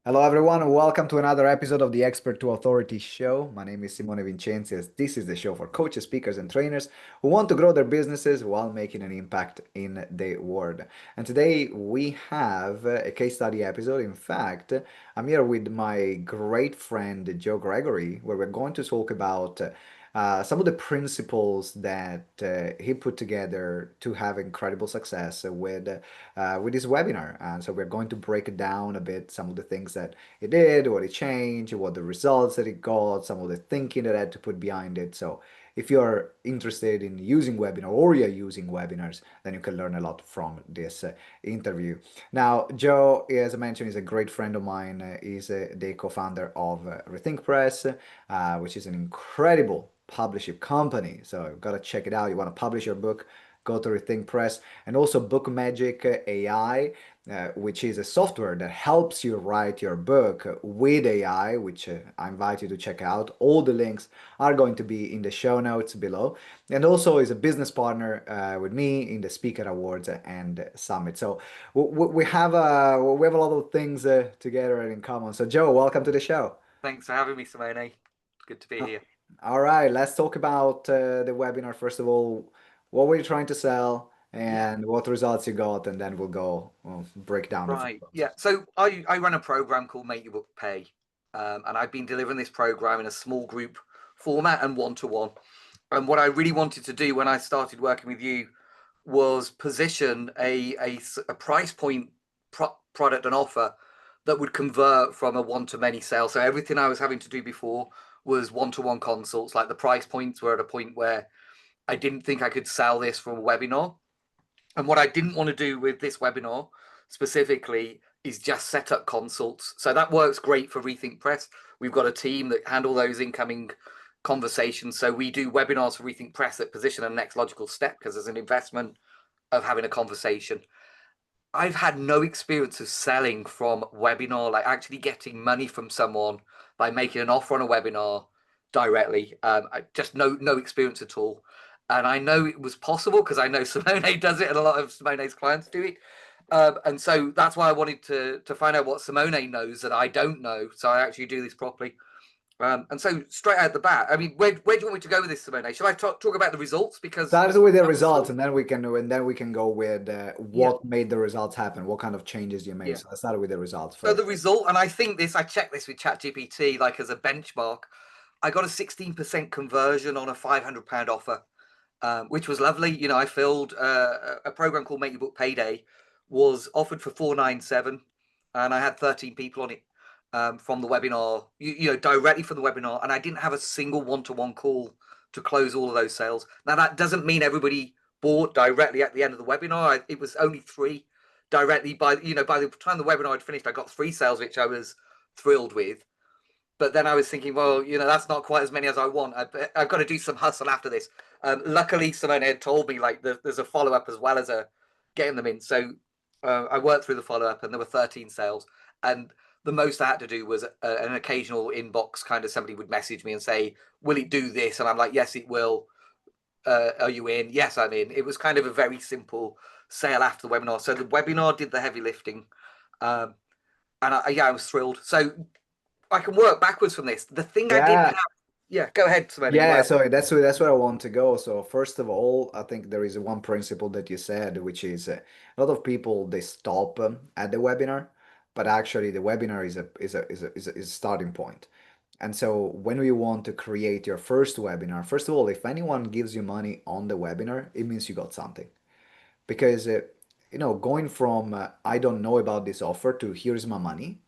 Hello, everyone, and welcome to another episode of the Expert to Authority show. My name is Simone Vincenzi. This is the show for coaches, speakers, and trainers who want to grow their businesses while making an impact in the world. And today we have a case study episode. In fact, I'm here with my great friend Joe Gregory, where we're going to talk about some of the principles that he put together to have incredible success with this webinar. And so we're going to break it down a bit, some of the things that he did, what he changed, what the results that he got, some of the thinking that I had to put behind it. So if you're interested in using webinar or you're using webinars, then you can learn a lot from this interview. Now, Joe, as I mentioned, is a great friend of mine. He's the co-founder of Rethink Press, which is an incredible publishing company. So you've got to check it out. You want to publish your book, go to Rethink Press, and also BookMagic AI, which is a software that helps you write your book with AI, which I invite you to check out. All the links are going to be in the show notes below, and also is a business partner with me in the Speaker Awards and Summit. So we have a lot of things together and in common. So Joe, welcome to the show. Thanks for having me, Simone. It's good to be here. All right, let's talk about the webinar. First of all, what were you trying to sell Yeah, and what results you got, and then we'll break down the right. results. Yeah, so I run a program called Make Your Book Pay, and I've been delivering this program in a small group format and one-to-one. And what I really wanted to do when I started working with you was position a price point product and offer that would convert from a one-to-many sale. So everything I was having to do before was one-to-one consults. Like the price points were at a point where I didn't think I could sell this from a webinar. And what I didn't want to do with this webinar specifically is just set up consults. So that works great for Rethink Press. We've got a team that handle those incoming conversations. So we do webinars for Rethink Press that position the next logical step because there's an investment of having a conversation. I've had no experience of selling from webinar, like actually getting money from someone by making an offer on a webinar directly. Just no experience at all. And I know it was possible because I know Simone does it and a lot of Simone's clients do it. And so that's why I wanted to find out what Simone knows that I don't know. So I actually do this properly. And so straight out the bat, I mean, where do you want me to go with this, Simone? Shall I talk about the results? Because Start with the that was results, so, and then we can go with yeah, what made the results happen, what kind of changes you made. yeah. So let's start with the results So first. the result, and I think this, I checked this with ChatGPT, like as a benchmark, I got a 16% conversion on a £500 offer, which was lovely. You know, I filled a program called Make Your Book Payday, was offered for 497, and I had 13 people on it from the webinar, directly from the webinar, and I didn't have a single one-to-one call to close all of those sales. Now that doesn't mean everybody bought directly at the end of the webinar. It was only three directly by the time the webinar had finished, I got three sales, which I was thrilled with. But then I was thinking, well, that's not quite as many as I want. I've got to do some hustle after this. Luckily, Simone had told me like there's a follow up as well as a getting them in. So I worked through the follow up, and there were 13 sales. And the most I had to do was an occasional inbox kind of somebody would message me and say, "Will it do this?" And I'm like, "Yes, it will." Are you in? Yes, I'm in. It was kind of a very simple sale after the webinar. So the webinar did the heavy lifting, um, and I was thrilled. So I can work backwards from this. The thing I didn't Yeah, have, yeah, go ahead, Simone. yeah. So that's where I want to go. So first of all, I think there is one principle that you said, which is a lot of people they stop at the webinar, but actually the webinar is a starting point. And so when we want to create your first webinar, first of all, if anyone gives you money on the webinar, it means you got something. Because, going from I don't know about this offer to here's my money,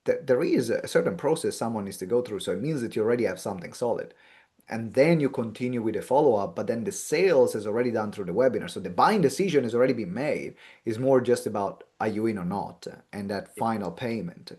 there is a certain process someone needs to go through. So it means that you already have something solid. And then you continue with the follow-up, but then the sales is already done through the webinar. So the buying decision has already been made. It's more just about are you in or not, and that final payment.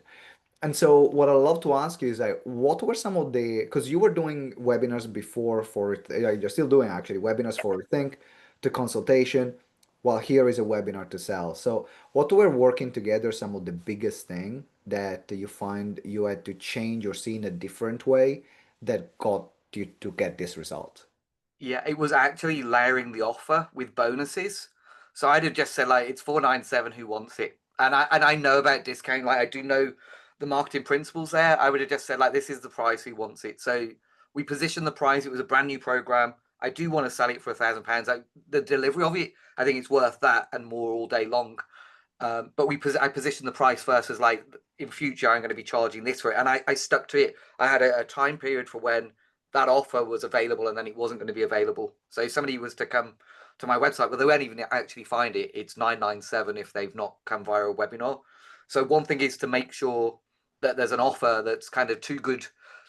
And so what I'd love to ask you is like, what were some of the, because you were doing webinars before you're still doing actually webinars for Think to consultation, while here is a webinar to sell. So what were working together some of the biggest thing that you find you had to change or see in a different way that got you to get this result? Yeah, it was actually layering the offer with bonuses. So I'd have just said like it's 497 who wants it. And I know about discounting. Like I do know the marketing principles there, I would have just said, like, this is the price, who wants it? So we positioned the price. It was a brand new program. I do want to sell it for £1,000. Like, the delivery of it, I think it's worth that and more all day long. But I positioned the price first as like, in future I'm going to be charging this for it, and I stuck to it. I had a time period for when that offer was available, and then it wasn't going to be available. So if somebody was to come to my website, well, they won't even actually find it. It's 997 if they've not come via a webinar. So one thing is to make sure that there's an offer that's kind of too good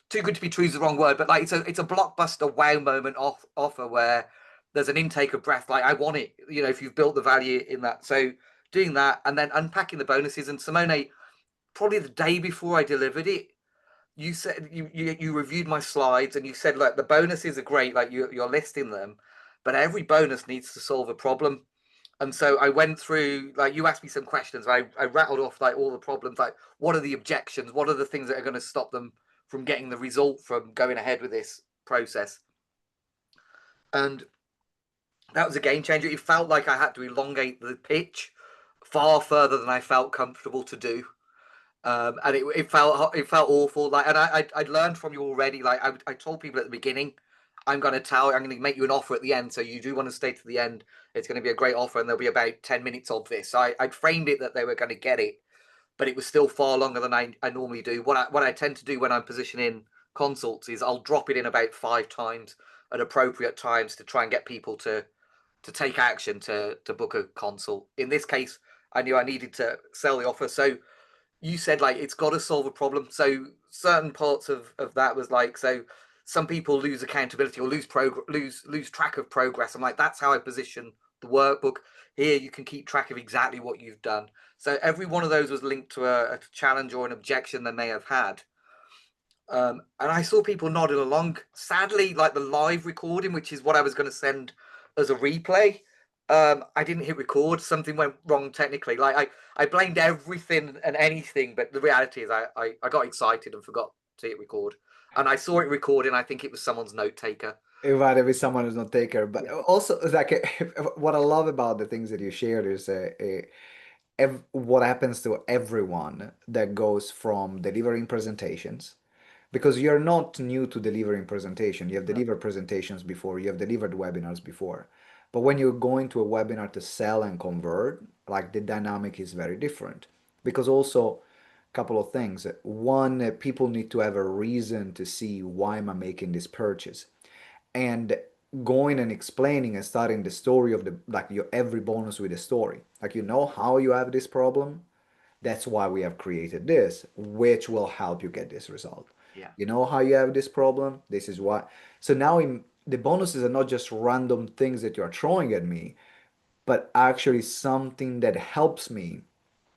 to be true is the wrong word, but like it's a blockbuster wow moment offer where there's an intake of breath. Like, I want it, if you've built the value in that. So doing that and then unpacking the bonuses. And Simone, probably the day before I delivered it, you said you reviewed my slides and you said, like, the bonuses are great, like you're listing them, but every bonus needs to solve a problem. And so I went through, like, you asked me some questions. I rattled off like all the problems, like what are the objections, what are the things that are going to stop them from getting the result from going ahead with this process. And that was a game changer. It felt like I had to elongate the pitch far further than I felt comfortable to do. And it felt awful. Like, and I'd learned from you already. Like, I told people at the beginning, I'm going to make you an offer at the end. So you do want to stay to the end. It's going to be a great offer, and there'll be about 10 minutes of this. So I'd framed it that they were going to get it, but it was still far longer than I normally do. What I tend to do when I'm positioning consults is I'll drop it in about 5 times at appropriate times to try and get people to take action to book a consult. In this case, I knew I needed to sell the offer. So you said, like, it's got to solve a problem. So certain parts of that was like, so some people lose accountability or lose track of progress. I'm like, that's how I position the workbook. Here you can keep track of exactly what you've done. So every one of those was linked to a challenge or an objection they may have had. And I saw people nodding along. Sadly, like the live recording, which is what I was going to send as a replay, I didn't hit record. Something went wrong technically. Like, I blamed everything and anything, but the reality is I got excited and forgot to hit record. And I saw it recording. I think it was someone's note taker. It might be someone who's not taker, but Yeah. also like what I love about the things that you shared is what happens to everyone that goes from delivering presentations, because you're not new to delivering presentation. You have No. delivered presentations before, you have delivered webinars before. But when you're going to a webinar to sell and convert, like the dynamic is very different. Because also, a couple of things. One, people need to have a reason to see why am I making this purchase. And going and explaining and starting the story of the like your every bonus with a story. Like, how you have this problem, that's why we have created this, which will help you get this result. Yeah. You know how you have this problem? This is why. So now the bonuses are not just random things that you're throwing at me, but actually something that helps me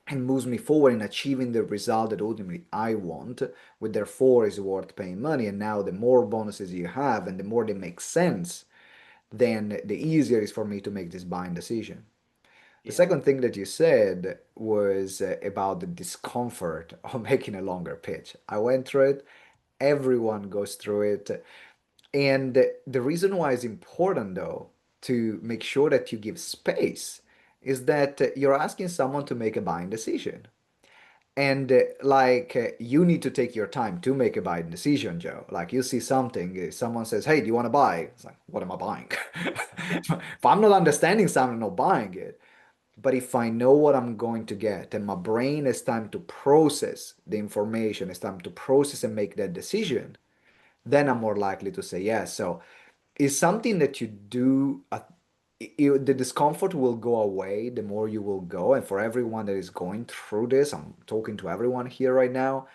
and moves me forward in achieving the result that ultimately I want, which therefore is worth paying money. And now the more bonuses you have and the more they make sense, then the easier it is for me to make this buying decision. The Yeah. second thing that you said was about the discomfort of making a longer pitch. I went through it. Everyone goes through it. And the reason why it's important, though, to make sure that you give space is that you're asking someone to make a buying decision. And you need to take your time to make a buying decision, Joe. Like, you see something, someone says, "Hey, do you want to buy?" It's like, what am I buying? Yeah. If I'm not understanding something, I'm not buying it. But if I know what I'm going to get and my brain has time to process the information, it's time to process and make that decision, then I'm more likely to say yes. So it's something that you do. The discomfort will go away the more you will go. And for everyone that is going through this, I'm talking to everyone here right now,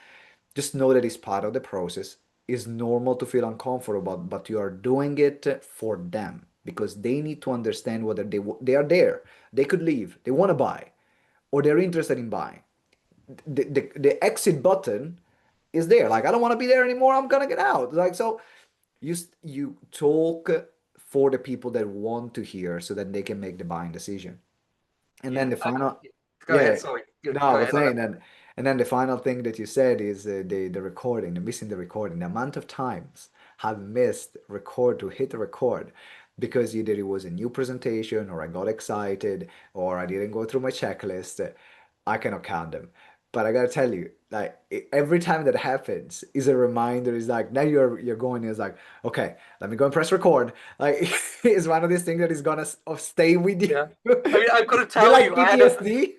just know that it's part of the process. It's normal to feel uncomfortable, but you are doing it for them because they need to understand whether they are there. They could leave, they want to buy, or they're interested in buying. The exit button is there. Like, I don't want to be there anymore. I'm gonna get out. Like, so you talk for the people that want to hear, so that they can make the buying decision. And then Yeah. the final, Go ahead. yeah, Sorry. no, I Go was ahead. saying, and then the final thing that you said is the recording, the missing the recording, the amount of times I've missed record to hit record because either it was a new presentation or I got excited or I didn't go through my checklist. I cannot count them. But I gotta tell you, like every time that happens is a reminder. Is like now you're going. Is like okay, let me go and press record. Like it's one of these things that is gonna stay with you. Yeah. I mean, I've got to Be tell like you, PTSD.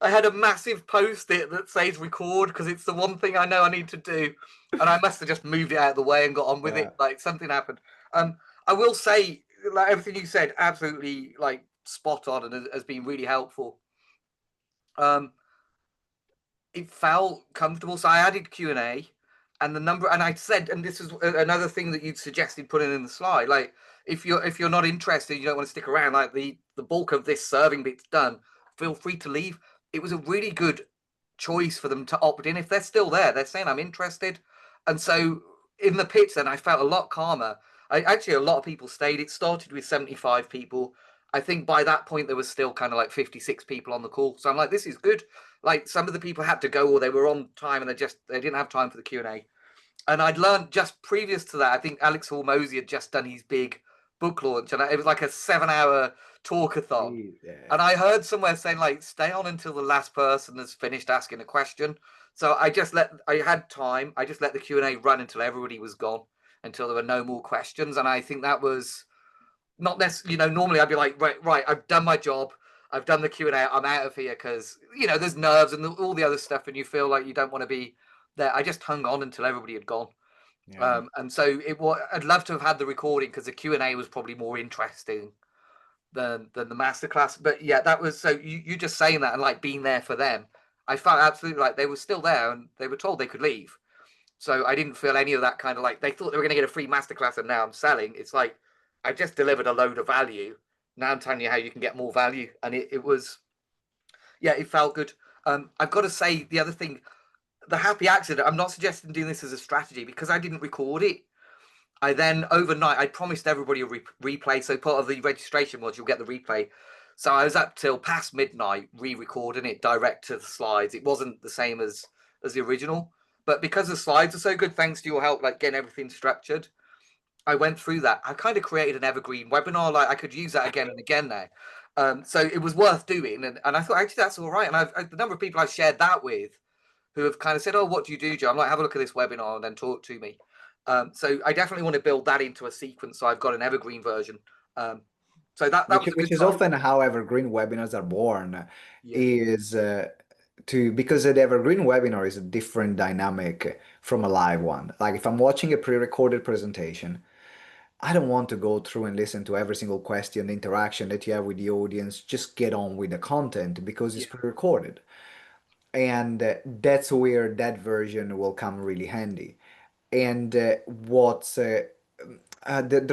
I had a massive post-it that says record because it's the one thing I know I need to do, and I must have just moved it out of the way and got on with Yeah, it. Like something happened. I will say, like everything you said, absolutely like spot on and has been really helpful. Um, it felt comfortable, so I added Q&A, and the number, and I said, and this is another thing that you'd suggested putting in the slide, like if you're not interested, you don't want to stick around, like the bulk of this serving bit's done, feel free to leave. It was a really good choice for them to opt in. If they're still there, they're saying I'm interested. And so in the pitch then I felt a lot calmer. Actually, a lot of people stayed. It started with 75 people. I think by that point there was still kind of like 56 people on the call, so I'm like, this is good. Like some of the people had to go or they were on time and they didn't have time for the Q&A. And I'd learned just previous to that, I think Alex Hormozy had just done his big book launch, and it was like a 7-hour talkathon. yeah, And I heard somewhere saying like, stay on until the last person has finished asking a question. So I had time. I just let the Q&A run until everybody was gone, until there were no more questions. And I think that was not necessarily, normally I'd be like, right, I've done my job. I've done the Q&A. I'm out of here because, there's nerves and all the other stuff and you feel like you don't want to be there. I just hung on until everybody had gone. yeah. And so I'd love to have had the recording because the Q&A was probably more interesting than the masterclass. But yeah, that was, so you just saying that and like being there for them. I felt absolutely like they were still there and they were told they could leave. So I didn't feel any of that kind of like they thought they were going to get a free masterclass and now I'm selling. It's like I just delivered a load of value. Now I'm telling you how you can get more value. And it was, yeah, it felt good. I've got to say the other thing, the happy accident, I'm not suggesting doing this as a strategy because I didn't record it. I then overnight, I promised everybody a replay. So part of the registration was you'll get the replay. So I was up till past midnight re-recording it direct to the slides. It wasn't the same as the original, but because the slides are so good, thanks to your help, like getting everything structured, I went through that. I kind of created an evergreen webinar. Like I could use that again and again now. So it was worth doing, and I thought actually that's all right. And the number of people I've shared that with who have kind of said, "Oh, what do you do, Joe?" I'm like, "Have a look at this webinar and then talk to me." So I definitely want to build that into a sequence. So I've got an evergreen version. Um, so that Which was a which good is sign. often how evergreen webinars are born, Yeah, is to because the evergreen webinar is a different dynamic from a live one. Like if I'm watching a pre-recorded presentation, I don't want to go through and listen to every single question, the interaction that you have with the audience. Just get on with the content because it's yeah, pre-recorded. And that's where that version will come really handy. And what's there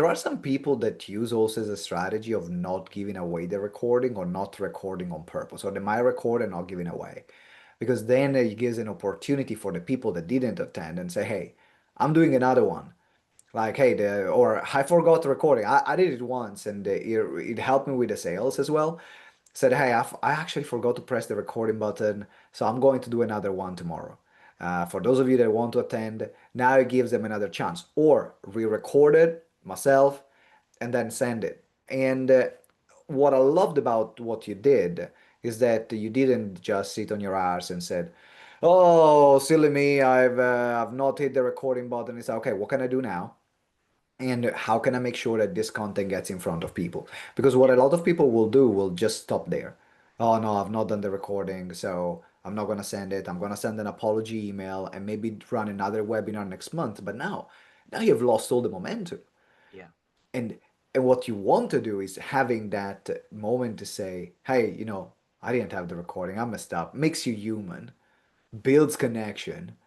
are some people that use also as a strategy of not giving away the recording or not recording on purpose, or they might record and not giving away, because then it gives an opportunity for the people that didn't attend and say, "Hey, I'm doing another one." Like, hey, or I forgot the recording. I did it once and it helped me with the sales as well. Said, hey, I actually forgot to press the recording button, so I'm going to do another one tomorrow. For those of you that want to attend, now it gives them another chance. Or re-record it myself and then send it. And what I loved about what you did is that you didn't just sit on your ass and said, "Oh, silly me, I've not hit the recording button." It's like, okay, what can I do now? And how can I make sure that this content gets in front of people? Because what yeah, a lot of people will do will just stop there. Oh no, I've not done the recording, so I'm not gonna send it. I'm gonna send an apology email and maybe run another webinar next month. But now you've lost all the momentum. yeah, And and what you want to do is having that moment to say, hey, I didn't have the recording, I messed up. Makes you human, builds connection,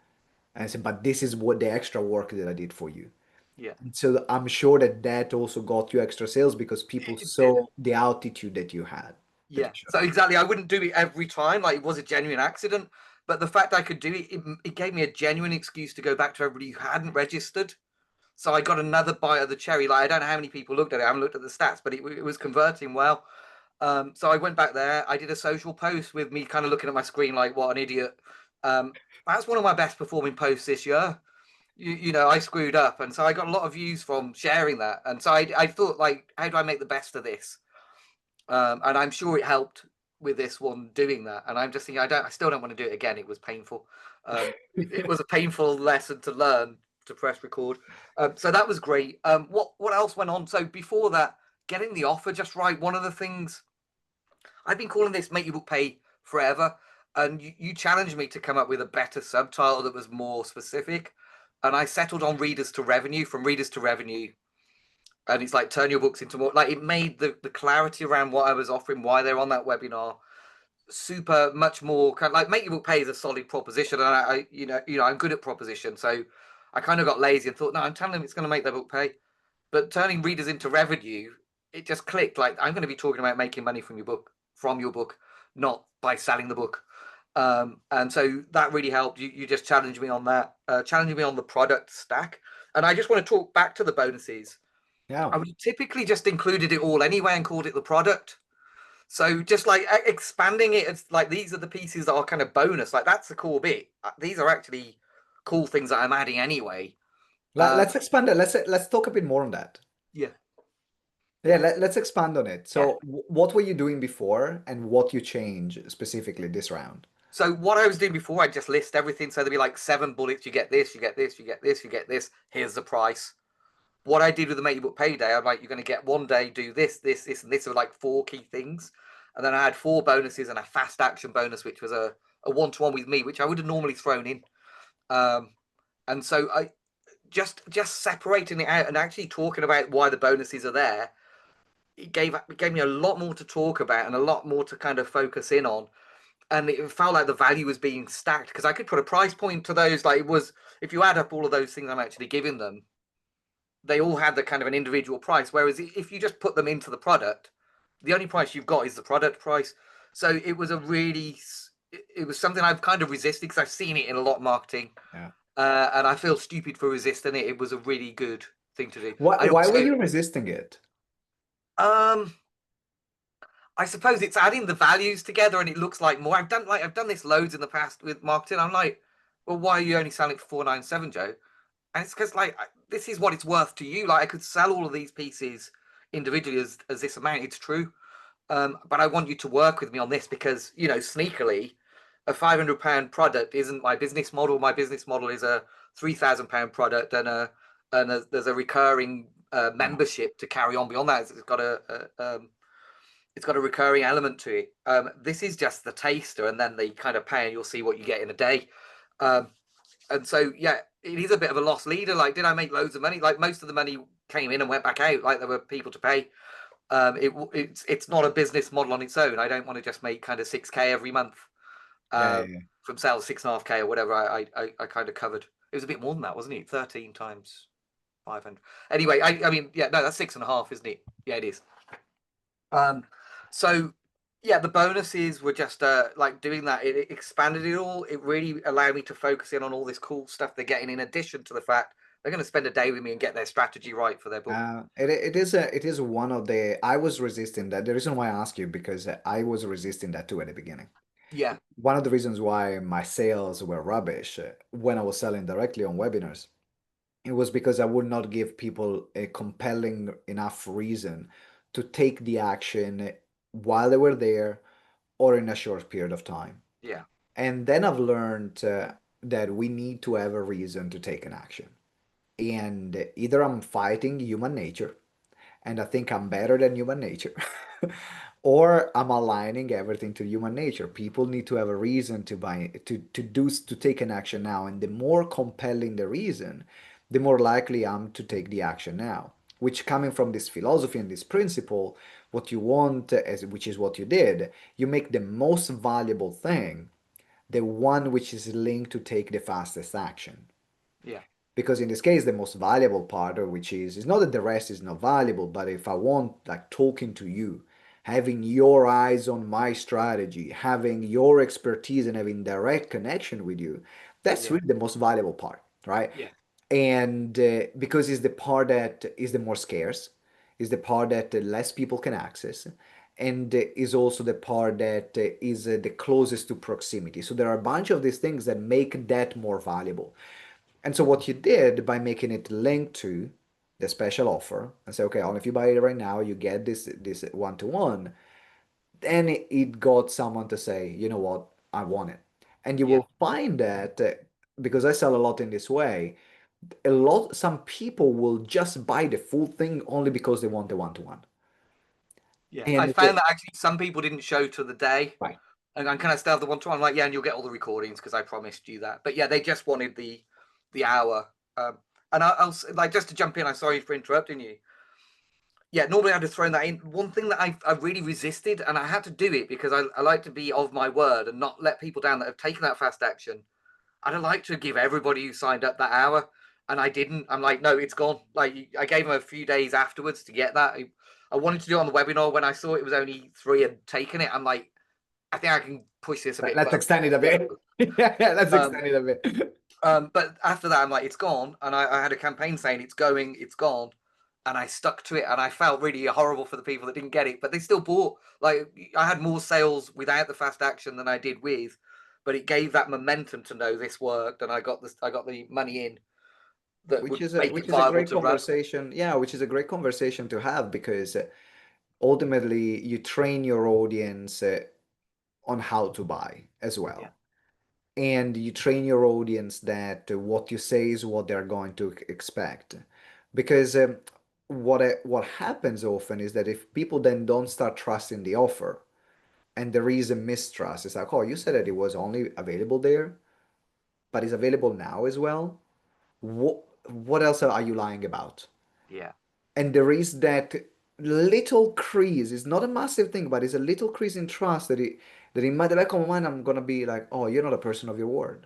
and say, but this is what the extra work that I did for you. yeah. So I'm sure that that also got you extra sales because people It did. saw the altitude that you had, that Yeah. you showed So up. exactly, I wouldn't do it every time. Like it was a genuine accident, but the fact I could do it, it gave me a genuine excuse to go back to everybody who hadn't registered. So I got another bite of the cherry. Like I don't know how many people looked at it. I haven't looked at the stats, but it was converting well. So I went back there. I did a social post with me kind of looking at my screen like, what an idiot. That's one of my best performing posts this year. I screwed up. And so I got a lot of views from sharing that. And so I thought, like, how do I make the best of this? And I'm sure it helped with this one doing that, and I'm just thinking I still don't want to do it again. It was painful. It was a painful lesson to learn to press record. So that was great. What else went on? So before that, getting the offer just right. One of the things I've been calling this "Make Your Book Pay" forever, and you challenged me to come up with a better subtitle that was more specific, and I settled on readers to revenue. From readers to revenue, and it's like turn your books into more, like, it made the clarity around what I was offering, why they're on that webinar, super much more kind of like Make Your Book Pay is a solid proposition, and I I'm good at proposition, so I kind of got lazy and thought, no, I'm telling them it's going to make their book pay. But turning readers into revenue, it just clicked. Like, I'm going to be talking about making money from your book, not by selling the book. And so that really helped. You just challenged me on that, challenging me on the product stack. And I just want to talk back to the bonuses. Yeah. I would typically just included it all anyway and called it the product. So just like expanding it, it's like these are the pieces that are kind of bonus. Like, that's the core bit. These are actually cool things that I'm adding anyway. Let's expand it. Let's talk a bit more on that. Yeah, Yeah, yeah. let's expand on it. Yeah. So, what were you doing before, and what you change specifically this round? So what I was doing before, I just list everything. So there'd be like 7 bullets. You get this, you get this, you get this, you get this. Here's the price. What I did with the Make Your Book Payday, I'm like, you're going to get one day, do this, this, this, and this are like 4 key things. And then I had 4 bonuses and a fast action bonus, which was a one-to-one with me, which I would have normally thrown in. Um, and so I just separating it out and actually talking about why the bonuses are there. It gave me a lot more to talk about and a lot more to kind of focus in on, and it felt like the value was being stacked because I could put a price point to those. Like, it was, if you add up all of those things I'm actually giving them, they all had the kind of an individual price. Whereas if you just put them into the product, the only price you've got is the product price. So it was something I've kind of resisted because I've seen it in a lot of marketing, Yeah. and I feel stupid for resisting it. It was a really good thing to do. Why I why were also, you resisting it? um, I suppose it's adding the values together, and it looks like more. I've done this loads in the past with marketing. I'm like, well, why are you only selling it for 497, Joe? And it's because, like, this is what it's worth to you. Like, I could sell all of these pieces individually as this amount. It's true, but I want you to work with me on this because, sneakily, a £500 product isn't my business model. My business model is a £3,000 product, there's a recurring Yeah. membership to carry on beyond that. It's got a recurring element to it. This is just the taster, and then they kind of pay, and you'll see what you get in a day. Um, and so, yeah, it is a bit of a lost leader. Like, did I make loads of money? Like, most of the money came in and went back out. Like, there were people to pay. It's not a business model on its own. I don't want to just make kind of 6K every month Yeah, uh, yeah, yeah. from sales, 6.5K or whatever. I kind of covered. It was a bit more than that, wasn't it? 13 times 500. Anyway, I mean, yeah, no, that's 6.5, isn't it? Yeah, it is. Um, so yeah, the bonuses were just like doing that. It expanded it all. It really allowed me to focus in on all this cool stuff they're getting, in addition to the fact they're going to spend a day with me and get their strategy right for their book. It is one of the I was resisting that. The reason why I ask you because I was resisting that too at the beginning. Yeah, One of the reasons why my sales were rubbish when I was selling directly on webinars, it was because I would not give people a compelling enough reason to take the action while they were there or in a short period of time. yeah, And then I've learned that we need to have a reason to take an action. And either I'm fighting human nature and I think I'm better than human nature. Or I'm aligning everything to human nature. People need to have a reason to take an action now. And the more compelling the reason, the more likely I'm to take the action now. Which, coming from this philosophy and this principle, what you want, which is what you did, you make the most valuable thing the one which is linked to take the fastest action. yeah, Because in this case, the most valuable part, which is not that the rest is not valuable, but if I want like talking to you, having your eyes on my strategy, having your expertise and having direct connection with you, that's yeah, really the most valuable part, right? yeah, And because it's the part that is the more scarce, is the part that less people can access, and is also the part that is the closest to proximity. So there are a bunch of these things that make that more valuable. And so what you did by making it linked to the special offer and say, okay, well, if you buy it right now, you get this one-to-one. then it got someone to say, you know what, I want it. And you Yeah. will find that because I sell a lot in this way, some people will just buy the full thing only because they want the one-to-one. Yeah. I And found that actually some people didn't show to the day. right, And I'm kind of still have the one to one. I'm like, yeah, and you'll get all the recordings because I promised you that. But yeah, they just wanted the hour. And I'll like, just to jump in, I'm sorry for interrupting you. Yeah, normally I'd have thrown that in. One thing that I really resisted, and I had to do it because I like to be of my word and not let people down that have taken that fast action. I'd have liked to give everybody who signed up that hour, and I didn't. I'm like, no, it's gone. Like, I gave them a few days afterwards to get that. I wanted to do it on the webinar. When I saw it was only 3 had taken it, I'm like, I think I can push this a bit let's further. extend it a bit. Yeah, let's Um, extend it a bit. but after that, I'm like, it's gone. And I had a campaign saying it's going, it's gone. And I stuck to it. And I felt really horrible for the people that didn't get it, but they still bought. Like, I had more sales without the fast action than I did with, but it gave that momentum to know this worked. And I got the money in that Which would is a make it which is a viable great to run. conversation. Yeah, which is a great conversation to have because ultimately you train your audience on how to buy as Yeah. well. And you train your audience that what you say is what they're going to expect. Because what happens often is that if people then don't start trusting the offer and there is a mistrust, it's like, oh, you said that it was only available there, but it's available now as well. What else are you lying about? Yeah. And there is that little crease. It's not a massive thing, but it's a little crease in trust that in my back of my mind I'm gonna be like, oh, you're not a person of your word.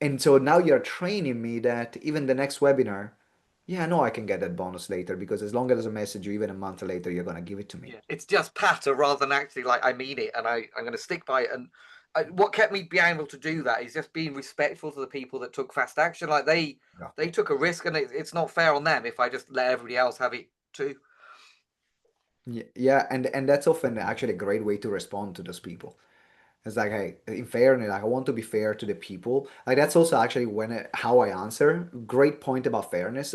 And so now you're training me that even the next webinar, yeah, I know I can get that bonus later because as long as I message you even a month later, you're gonna give it to me. Yeah, it's just patter rather than actually like I mean it, and I'm going to stick by it. And what kept me being able to do that is just being respectful to the people that took fast action. Like Yeah. they took a risk, and it's not fair on them if I just let everybody else have it too. Yeah, and that's often actually a great way to respond to those people. It's like, hey, in fairness, like I want to be fair to the people. Like that's also actually how I answer. Great point about fairness.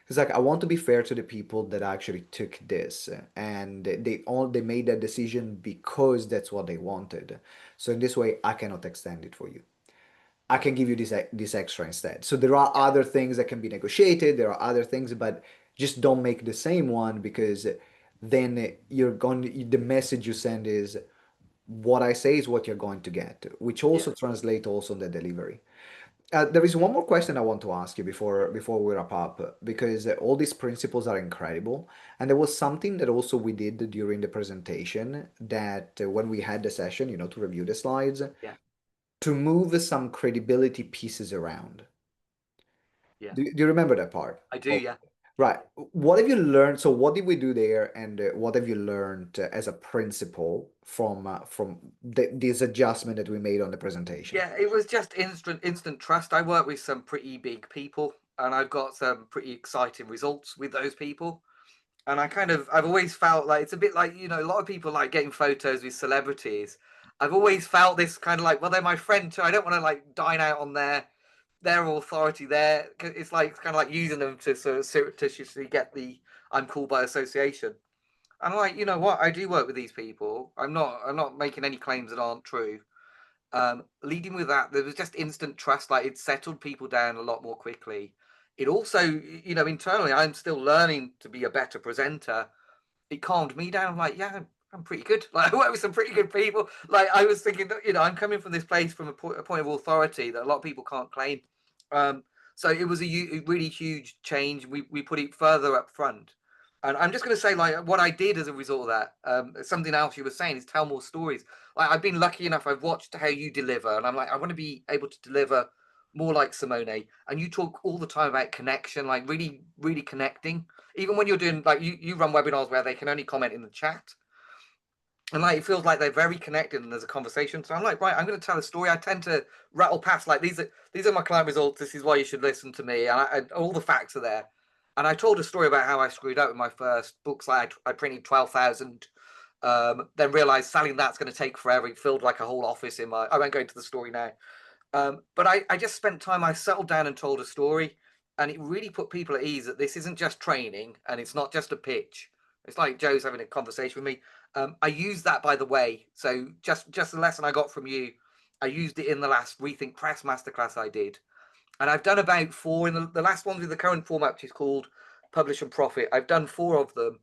It's like I want to be fair to the people that actually took this and they made that decision because that's what they wanted. So in this way, I cannot extend it for you. I can give you this extra instead. So there are Yeah, other things that can be negotiated. There are other things, but just don't make the same one because then the message you send is what I say is what you're going to get, which yeah, also translates also on the delivery. There is one more question I want to ask you before we wrap up, because all these principles are incredible, and there was something that also we did during the presentation that when we had the session, to review the slides, yeah, to move some credibility pieces around. yeah. Do you remember that part? I do. Oh, Yeah. right. What have you learned? So what did we do there, and what have you learned as a principle from this adjustment that we made on the presentation? Yeah, it was just instant trust. I work with some pretty big people, and I've got some pretty exciting results with those people. And I've always felt like it's a bit like, a lot of people like getting photos with celebrities. I've always felt this kind of like, well, they're my friend too. I don't want to like dine out on their authority there. It's like kind of like using them to sort of surreptitiously get the I'm cool by association. And I'm like, you know what? I do work with these people. I'm not making any claims that aren't true. Leading with that, there was just instant trust. Like, it settled people down a lot more quickly. It also, internally, I'm still learning to be a better presenter. It calmed me down. I'm like, yeah, I'm pretty good. Like, I work with some pretty good people. Like, I was thinking that, I'm coming from this place from a point of authority that a lot of people can't claim. Um, so it was a really huge change. We put it further up front. And I'm just going to say, like, what I did as a result of that, something else you were saying is tell more stories. Like, I've been lucky enough, I've watched how you deliver, and I'm like, I want to be able to deliver more like Simone. And you talk all the time about connection, like really, really connecting. Even when you're doing, like, you run webinars where they can only comment in the chat. And like, it feels like they're very connected and there's a conversation. So I'm like, right, I'm going to tell a story. I tend to rattle past, like, these are my client results. This is why you should listen to me. And all the facts are there. And I told a story about how I screwed up with my first books. Like, I printed 12,000, then realized selling that's going to take forever. It filled like a whole office I won't go into the story now. But I just spent time, I settled down and told a story. And it really put people at ease that this isn't just training and it's not just a pitch. It's like Joe's having a conversation with me. I used that, by the way. So just the lesson I got from you, I used it in the last Rethink Press masterclass I did. And I've done about 4 in the last ones with the current format, which is called Publish and Profit. I've done 4 of them,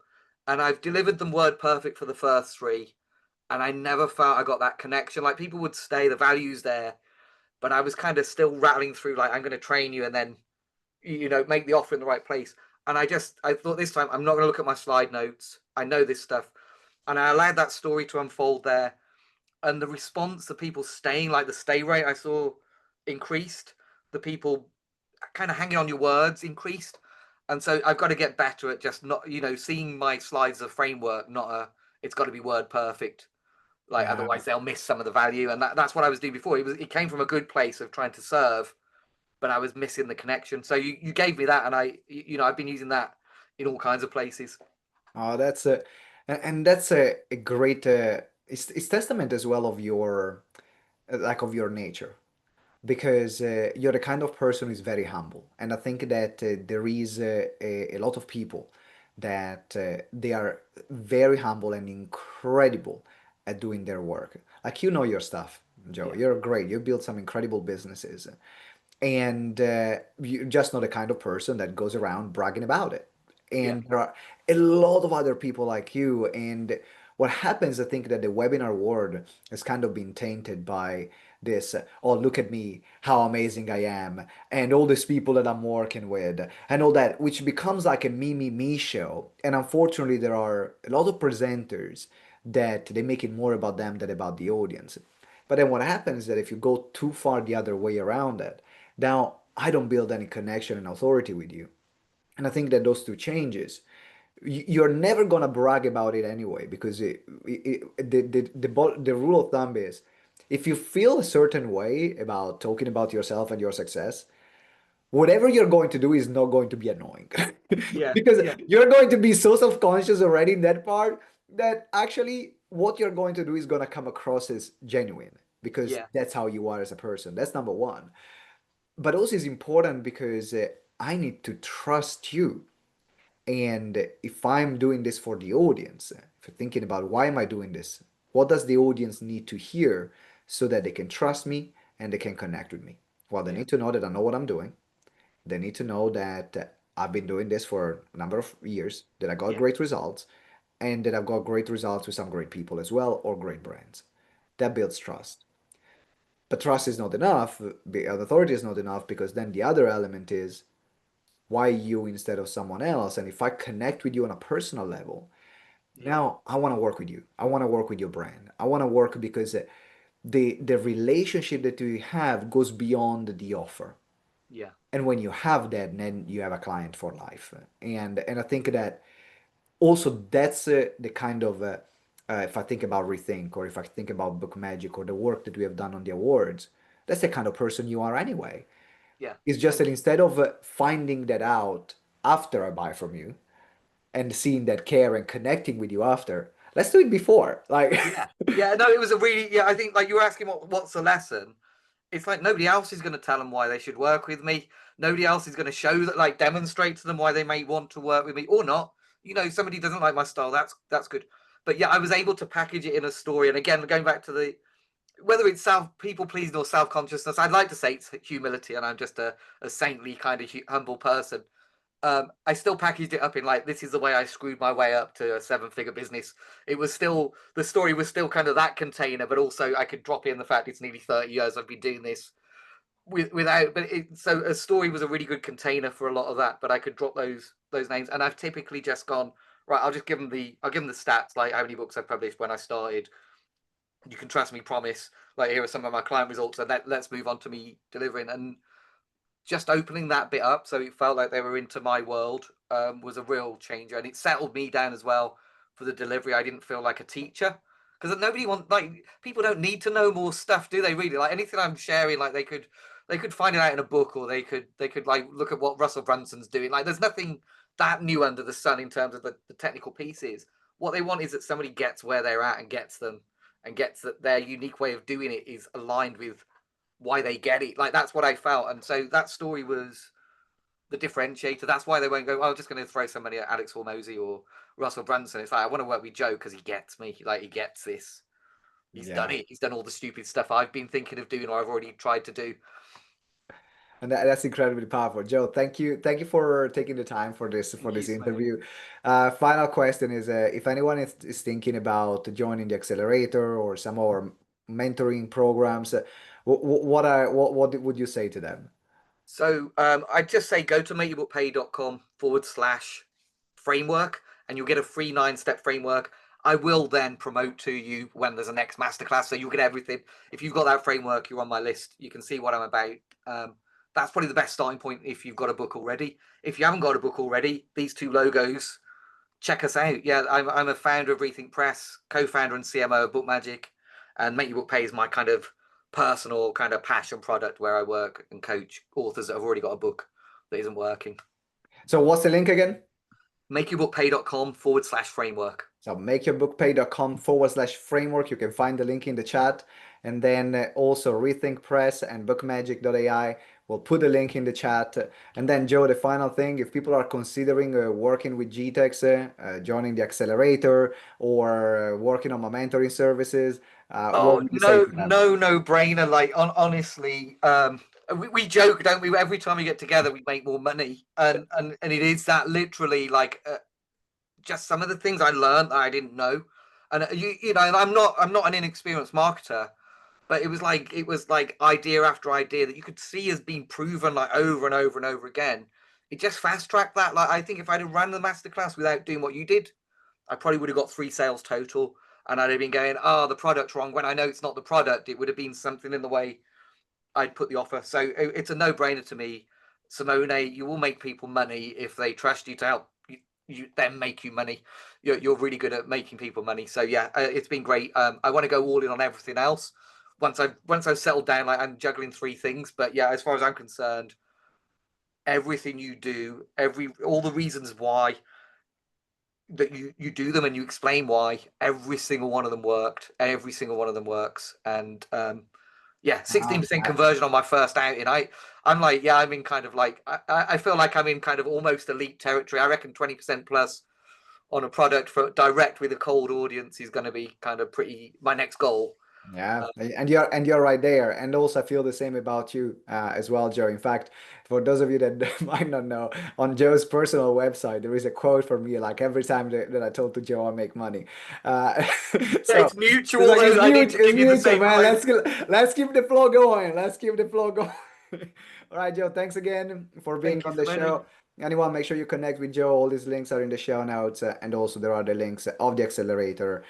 and I've delivered them word perfect for the first 3. And I never felt I got that connection. Like, people would stay, the value's there, but I was kind of still rattling through, like, I'm going to train you and then, make the offer in the right place. And I thought, this time I'm not going to look at my slide notes. I know this stuff. And I allowed that story to unfold there. And the response, the people staying, like the stay rate I saw increased, the people kind of hanging on your words increased. And so I've got to get better at just not, seeing my slides as a framework, not it's got to be word perfect. Like, Yeah. otherwise they'll miss some of the value. And that's what I was doing before. It came from a good place of trying to serve, but I was missing the connection. So you gave me that, and I've been using that in all kinds of places. Oh, that's a, and that's a great, it's testament as well of your, like of your nature, because you're the kind of person who's very humble. And I think that there is a lot of people that they are very humble and incredible at doing their work. Like, you know your stuff, Joe. Yeah, You're great. You built some incredible businesses. And you're just not the kind of person that goes around bragging about it. yeah, And there are a lot of other people like you. And what happens, I think that the webinar world has kind of been tainted by this, oh, look at me, how amazing I am, and all these people that I'm working with, and all that, which becomes like a me show. And unfortunately, there are a lot of presenters that they make it more about them than about the audience. But then what happens is that if you go too far the other way around it, now I don't build any connection and authority with you. And I think that those two changes, you're never gonna brag about it anyway, because the rule of thumb is, if you feel a certain way about talking about yourself and your success, whatever you're going to do is not going to be annoying. yeah, Because yeah, you're going to be so self-conscious already in that part, that actually what you're going to do is going to come across as genuine, because yeah, that's how you are as a person. That's number one. But also is important because I need to trust you. And if I'm doing this for the audience, if you're thinking about why am I doing this, what does the audience need to hear so that they can trust me and they can connect with me? Well, they yeah, need to know that I know what I'm doing. They need to know that I've been doing this for a number of years, that I got yeah, great results, and that I've got great results with some great people as well, or great brands. That builds trust. But trust is not enough, authority is not enough, because then the other element is, why you instead of someone else? And if I connect with you on a personal level, yeah, now I want to work with you. I want to work with your brand. I want to work because the relationship that we have goes beyond the offer. yeah, And when you have that, then you have a client for life. And I think that also that's the kind of if I think about Rethink, or if I think about BookMagic, or the work that we have done on the awards, that's the kind of person you are anyway. yeah. It's just that Thank you. instead of finding that out after I buy from you and seeing that care and connecting with you after, let's do it before. Like, Yeah, yeah. No, it was a really, yeah. I think, like, you were asking what's the lesson. It's like nobody else is going to tell them why they should work with me. Nobody else is going to show that, like, demonstrate to them why they may want to work with me or not. Somebody doesn't like my style. That's good. But yeah, I was able to package it in a story. And again, going back to the whether it's self people pleasing or self consciousness, I'd like to say it's humility, and I'm just a saintly kind of humble person. I still packaged it up in, like, this is the way I screwed my way up to a 7-figure business. It was still, the story was still kind of that container, but also I could drop in the fact it's nearly 30 years I've been doing this without. But so a story was a really good container for a lot of that. But I could drop those names, and I've typically just gone, right. I'll give them the stats, like how many books I published when I started. You can trust me, promise. Like, here are some of my client results, and let's move on to me delivering. And just opening that bit up so it felt like they were into my world was a real changer, and it settled me down as well for the delivery. I didn't feel like a teacher, because nobody want, like, people don't need to know more stuff, do they really? Like, anything I'm sharing, like, they could find it out in a book, or they could like look at what Russell Brunson's doing. Like, there's nothing that new under the sun in terms of the technical pieces. What they want is that somebody gets where they're at and gets them, and gets that their unique way of doing it is aligned with why they get it. Like, that's what I felt. And so that story was the differentiator. That's why they won't go, oh, I'm just going to throw somebody at Alex Hormozy or Russell Brunson. It's like, I want to work with Joe because he gets me. Like, he gets this. He's done Yeah. it. He's done all the stupid stuff I've been thinking of doing or I've already tried to do. And that's incredibly powerful. Joe, thank you. Thank you for taking the time for Thank you, this Simone. interview. Final question is if anyone is thinking about joining the accelerator or some of our mentoring programs, what would you say to them? So I'd just say go to makeybookpay.com/framework and you'll get a free 9-step framework. I will then promote to you when there's a next masterclass. So you'll get everything. If you've got that framework, you're on my list. You can see what I'm about. That's probably the best starting point if you've got a book already. If you haven't got a book already, these two logos, check us out. Yeah, I'm a founder of Rethink Press, co-founder and CMO of BookMagic, and Make Your Book Pay is my kind of personal kind of passion product where I work and coach authors that have already got a book that isn't working. So what's the link again? Makeybookpay.com/framework. So makeyourbookpay.com/framework. You can find the link in the chat. And then also Rethink Press and BookMagic AI. We'll put the link in the chat. And then Joe, the final thing, if people are considering working with GTeX, joining the accelerator or working on my mentoring services, what Oh would you say no, to them? no brainer. Like honestly, we joke, don't we? Every time we get together, we make more money, and it is that literally like just some of the things I learned that I didn't know, and you know, and I'm not an inexperienced marketer, but it was like idea after idea that you could see as being proven like over and over and over again. It just fast tracked that. Like I think if I'd have ran the masterclass without doing what you did, I probably would have got 3 sales total, and I'd have been going, oh, the product's wrong. When I know it's not the product, it would have been something in the way I'd put the offer. So it's a no-brainer to me. Simone, you will make people money if they trust you to help you then make you money. You're really good at making people money. So yeah, it's been great. I want to go all in on everything else. Once I've settled down, like I'm juggling 3 things. But yeah, as far as I'm concerned, everything you do, all the reasons why that you do them and you explain why, every single one of them worked. Every single one of them works. And yeah, Wow. 16% conversion on my first outing. I'm like, yeah, I'm in kind of like I feel like I'm in kind of almost elite territory. I reckon 20% plus on a product for direct with a cold audience is going to be kind of pretty my next goal. Yeah, and you're right there. And also I feel the same about you as well, Joe. In fact, for those of you that might not know, on Joe's personal website, there is a quote for me like every time that I told to Joe I make money. Uh, so It's mutual it's like though. I need to it's give you the mutual, same man. quote. Let's keep the flow going. Let's keep the flow going. All right, Joe. Thanks again for being Thank you, on the Simone. show. Anyone, make sure you connect with Joe. All these links are in the show notes, and also there are the links of the accelerator,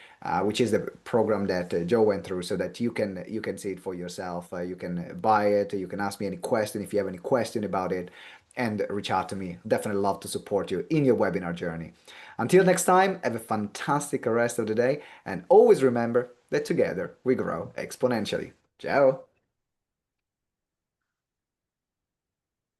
which is the program that Joe went through, so that you can see it for yourself. You can buy it. You can ask me any question if you have any question about it, and reach out to me. Definitely love to support you in your webinar journey. Until next time, have a fantastic rest of the day, and always remember that together we grow exponentially. Ciao.